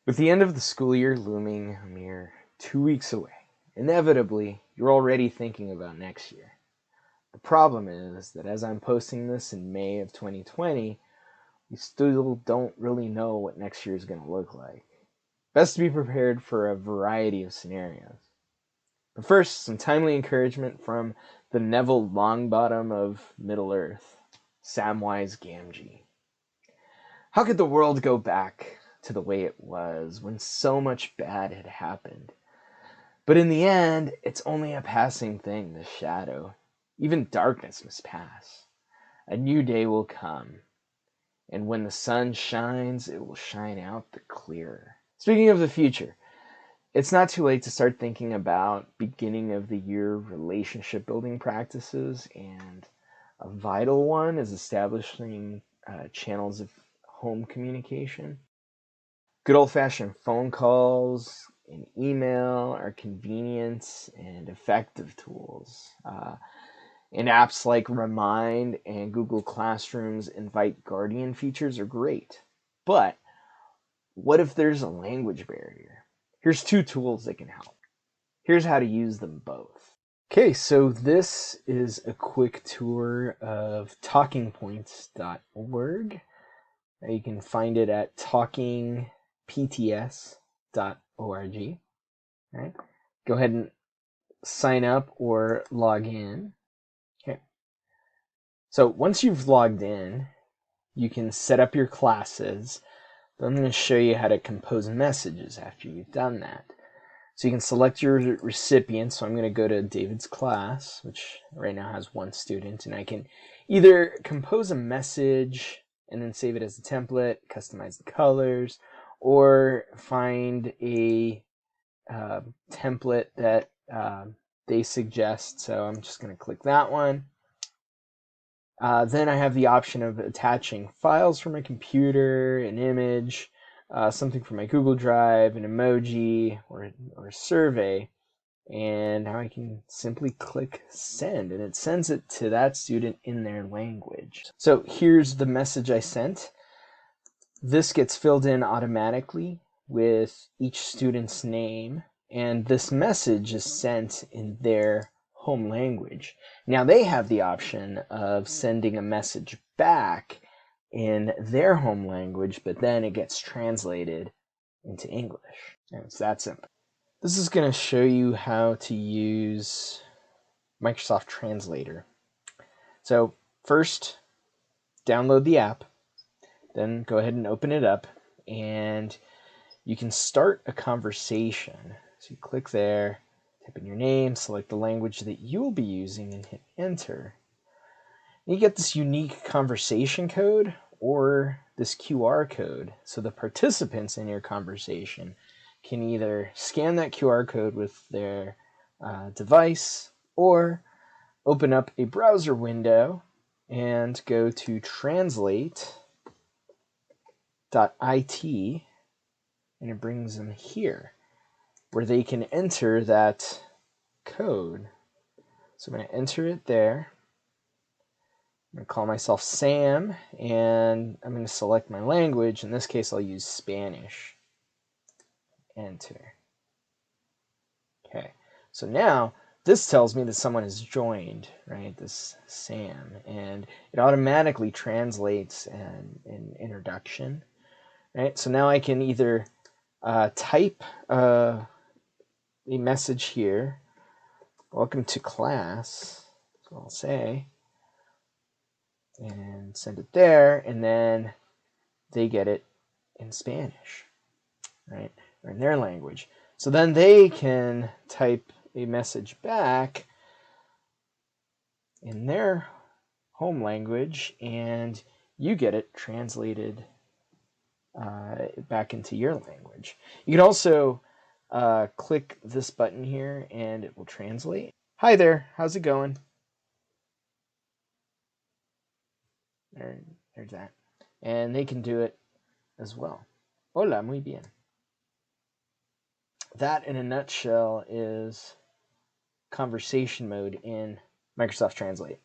With the end of the school year looming a mere 2 weeks away, inevitably, you're already thinking about next year. The problem is that as I'm posting this in May of 2020, we still don't really know what next year is going to look like. Best to be prepared for a variety of scenarios. But first, some timely encouragement from the Neville Longbottom of Middle-earth, Samwise Gamgee. How could the world go back to the way it was when so much bad had happened? But in the end, it's only a passing thing, this shadow. Even darkness must pass. A new day will come, and when the sun shines, it will shine out the clearer. Speaking of the future, it's not too late to start thinking about beginning of the year relationship building practices, and a vital one is establishing channels of home communication. Good old-fashioned phone calls and email are convenient and effective tools. And apps like Remind and Google Classroom's Invite Guardian features are great. But what if there's a language barrier? Here's 2 tools that can help. Here's how to use them both. Okay, so this is a quick tour of TalkingPoints.org. You can find it at talkingpts.org. Right? Go ahead and sign up or log in. Okay. So once you've logged in, you can set up your classes. But I'm going to show you how to compose messages after you've done that. So you can select your recipients. So I'm going to go to David's class, which right now has 1 student, and I can either compose a message and then save it as a template, customize the colors, or find a template that they suggest. So I'm just going to click that one. Then I have the option of attaching files from my computer, an image, something from my Google Drive, an emoji, or a survey. And now I can simply click send, and it sends it to that student in their language. So here's the message I sent. This gets filled in automatically with each student's name, and this message is sent in their home language. Now they have the option of sending a message back in their home language, but then it gets translated into English. And it's that simple. This is going to show you how to use Microsoft Translator. So first, download the app, then go ahead and open it up, and you can start a conversation. So you click there, type in your name, select the language that you will be using, and hit enter. And you get this unique conversation code or this QR code. So the participants in your conversation can either scan that QR code with their device or open up a browser window and go to translate.it, and it brings them here where they can enter that code. So I'm going to enter it there. I'm going to call myself Sam, and I'm going to select my language. In this case, I'll use Spanish. Enter. Okay, so now this tells me that someone has joined, right? This Sam, and it automatically translates an introduction, right? So now I can either type a message here, welcome to class, so I'll say, and send it there, and then they get it in Spanish, right? Or in their language. So then they can type a message back in their home language, and you get it translated back into your language. You can also click this button here, and it will translate. Hi there, how's it going? There's that. And they can do it as well. Hola, muy bien. That, in a nutshell, is conversation mode in Microsoft Translate.